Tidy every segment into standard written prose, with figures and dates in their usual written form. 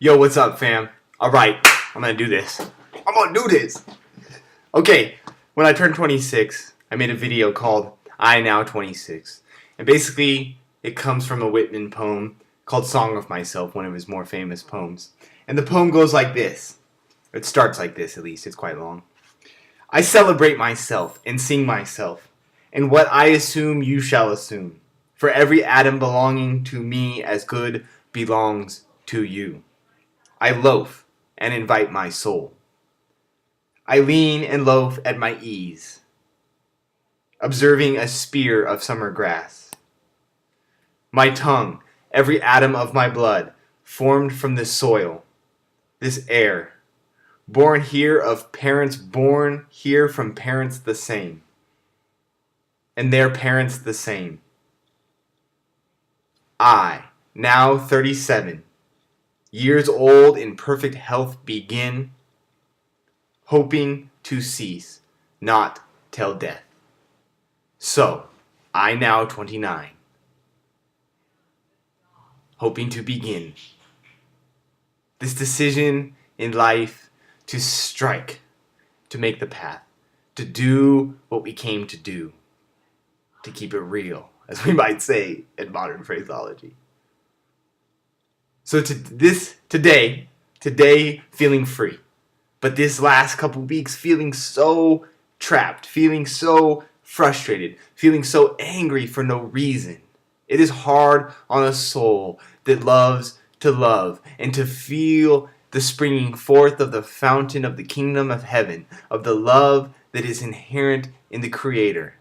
Yo, what's up, fam? Alright, I'm gonna do this. Okay, when I turned 26, I made a video called I Now 26. And basically, it comes from a Whitman poem called Song of Myself, one of his more famous poems. And the poem goes like this. It starts like this, at least. It's quite long. I celebrate myself and sing myself, and what I assume you shall assume. For every atom belonging to me as good belongs to you. I loaf and invite my soul. I lean and loaf at my ease, observing a spear of summer grass. My tongue, every atom of my blood, formed from this soil, this air, born here of parents born here from parents the same, and their parents the same. I, now 37, years old in perfect health, begin, hoping to cease, not till death. So, I now 29, hoping to begin this decision in life to strike, to make the path, to do what we came to do, to keep it real, as we might say in modern phraseology. So today feeling free, but this last couple weeks feeling so trapped, feeling so frustrated, feeling so angry for no reason. It is hard on a soul that loves to love and to feel the springing forth of the fountain of the kingdom of heaven, of the love that is inherent in the Creator,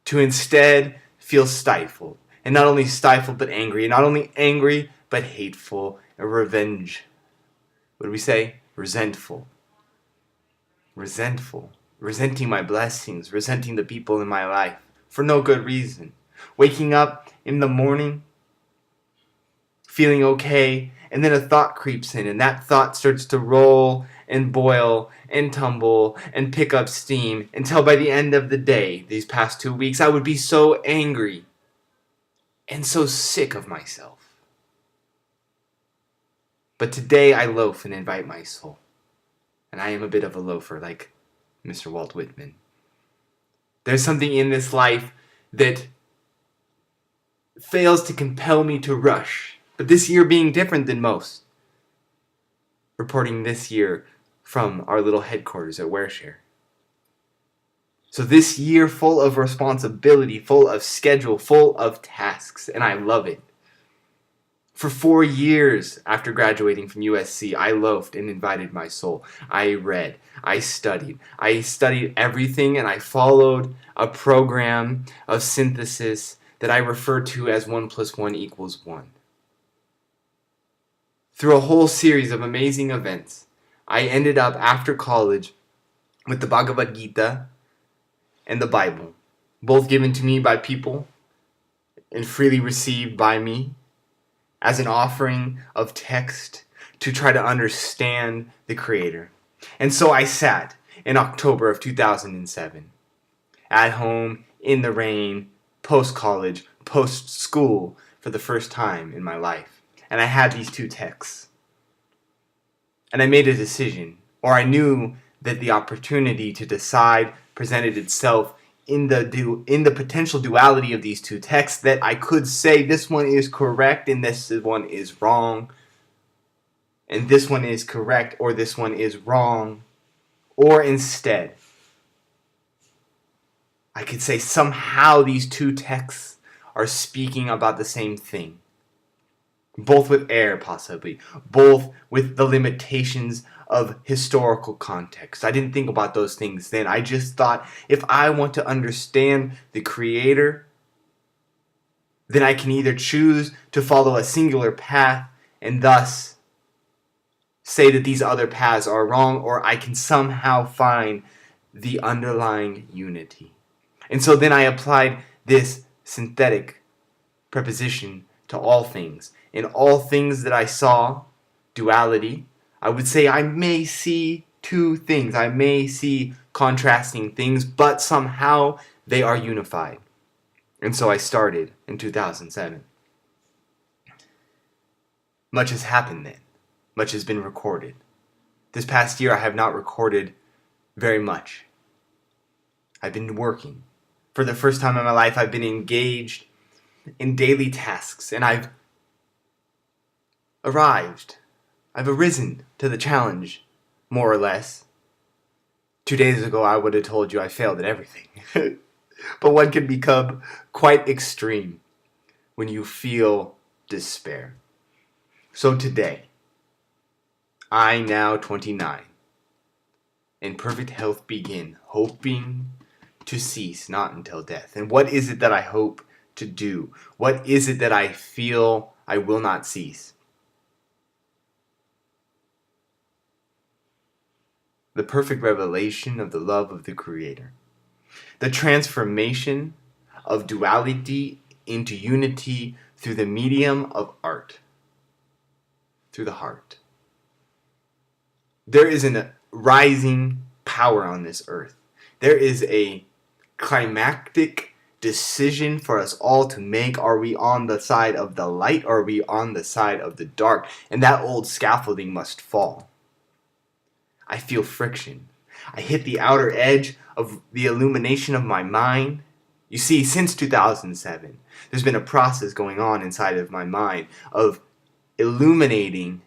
to instead feel stifled, and not only stifled but angry, and not only angry but hateful and revenge. What do we say? Resentful, resenting my blessings, resenting the people in my life for no good reason. Waking up in the morning, feeling okay, and then a thought creeps in, and that thought starts to roll and boil and tumble and pick up steam until by the end of the day, these past 2 weeks, I would be so angry and so sick of myself. But today I loaf and invite my soul. And I am a bit of a loafer, like Mr. Walt Whitman. There's something in this life that fails to compel me to rush. But this year being different than most. Reporting this year from our little headquarters at Wareshare. So this year full of responsibility, full of schedule, full of tasks, and I love it. For 4 years after graduating from USC, I loafed and invited my soul. I read, I studied everything, and I followed a program of synthesis that I refer to as 1 + 1 = 1. Through a whole series of amazing events, I ended up after college with the Bhagavad Gita and the Bible, both given to me by people and freely received by me as an offering of text to try to understand the Creator. And so I sat in October of 2007, at home, in the rain, post-college, post-school, for the first time in my life. And I had these 2 texts. And I made a decision, or I knew that the opportunity to decide presented itself in the potential duality of these 2 texts, that I could say this one is correct and this one is wrong, and this one is correct or this one is wrong, or instead I could say somehow these 2 texts are speaking about the same thing, both with error possibly, both with the limitations of historical context. I didn't think about those things then. I just thought, if I want to understand the Creator, then I can either choose to follow a singular path and thus say that these other paths are wrong, or I can somehow find the underlying unity. And so then I applied this synthetic preposition to all things. In all things that I saw, duality, I would say I may see 2 things. I may see contrasting things, but somehow they are unified. And so I started in 2007. Much has happened then. much has been recorded. This past year, I have not recorded very much. I've been working. For the first time in my life, I've been engaged in daily tasks, and I've arisen to the challenge, more or less. 2 days ago, I would have told you I failed at everything. But one can become quite extreme when you feel despair. So today, I now 29, in perfect health begin, hoping to cease not until death. And what is it that I hope to do? What is it that I feel I will not cease? The perfect revelation of the love of the Creator. The transformation of duality into unity through the medium of art, through the heart. There is a rising power on this earth. There is a climactic decision for us all to make. Are we on the side of the light, or are we on the side of the dark? And that old scaffolding must fall. I feel friction. I hit the outer edge of the illumination of my mind. You see, since 2007, there's been a process going on inside of my mind of illuminating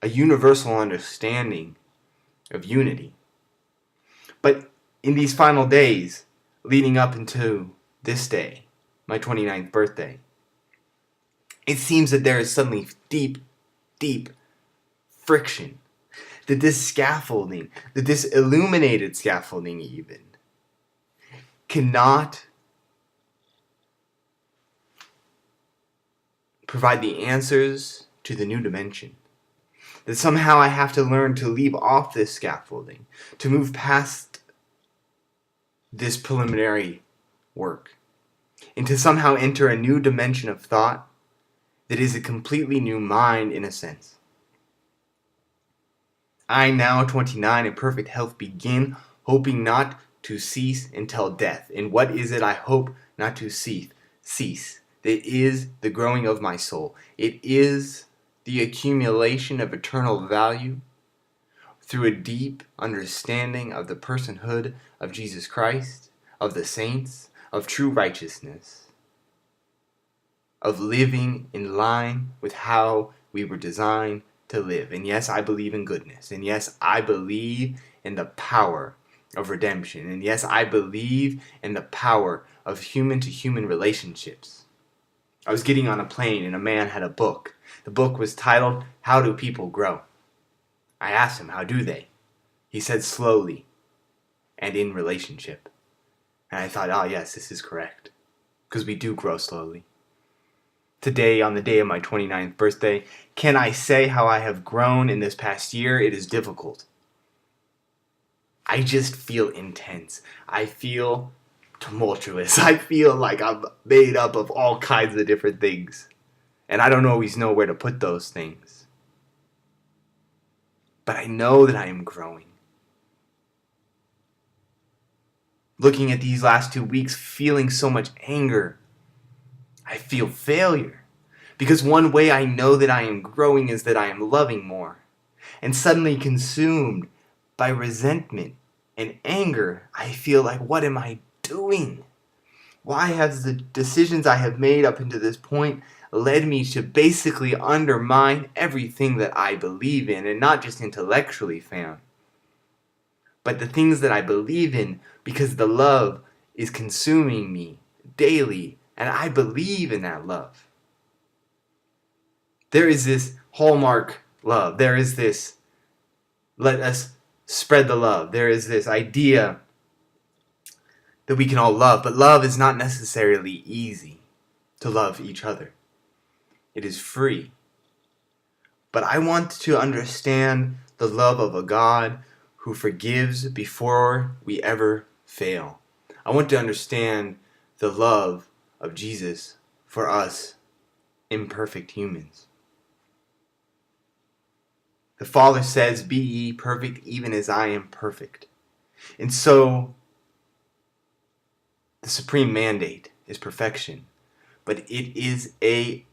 a universal understanding of unity. But in these final days, leading up into this day, my 29th birthday, it seems that there is suddenly deep, deep friction. That this scaffolding, that this illuminated scaffolding even, cannot provide the answers to the new dimension. That somehow I have to learn to leave off this scaffolding, to move past this preliminary work, and to somehow enter a new dimension of thought that is a completely new mind in a sense. I now 29 in perfect health begin, hoping not to cease until death. And what is it I hope not to cease? It is the growing of my soul. It is the accumulation of eternal value through a deep understanding of the personhood of Jesus Christ, of the saints, of true righteousness, of living in line with how we were designed to live. And yes, I believe in goodness. And yes, I believe in the power of redemption. And yes, I believe in the power of human-to-human relationships. I was getting on a plane and a man had a book. The book was titled, How Do People Grow? I asked him, how do they? He said, slowly and in relationship. And I thought, oh yes, this is correct. Because we do grow slowly. Today, on the day of my 29th birthday, can I say how I have grown in this past year? It is difficult. I just feel intense. I feel tumultuous. I feel like I'm made up of all kinds of different things. And I don't always know where to put those things. But I know that I am growing. Looking at these last 2 weeks, feeling so much anger, I feel failure. Because one way I know that I am growing is that I am loving more. And suddenly consumed by resentment and anger, I feel like, what am I doing? Why has the decisions I have made up until this point led me to basically undermine everything that I believe in, and not just intellectually, fam, but the things that I believe in, because the love is consuming me daily, and I believe in that love. There is this hallmark love. There is this, let us spread the love. There is this idea that we can all love, but love is not necessarily easy to love each other. It is free. But I want to understand the love of a God who forgives before we ever fail. I want to understand the love of Jesus for us imperfect humans. The Father says, be ye perfect even as I am perfect. And so, the supreme mandate is perfection. But it is a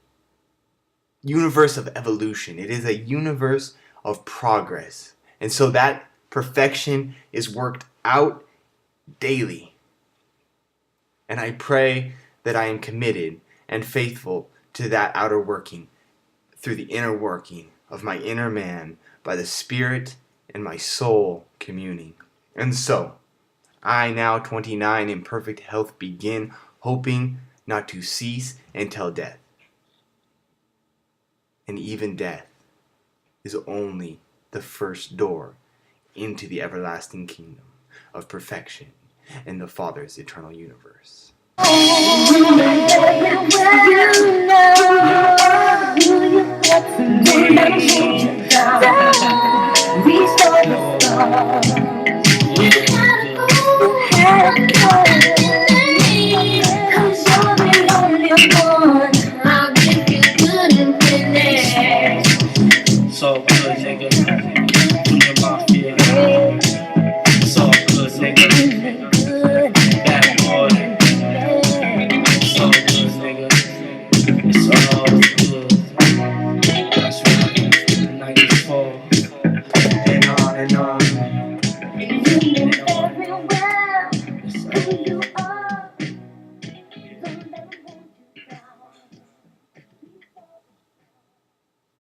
universe of evolution. It is a universe of progress. And so that perfection is worked out daily. And I pray that I am committed and faithful to that outer working through the inner working of my inner man by the Spirit and my soul communing. And so, I now 29 in perfect health begin, hoping not to cease until death. And even death is only the first door into the everlasting kingdom of perfection in the Father's eternal universe. You know,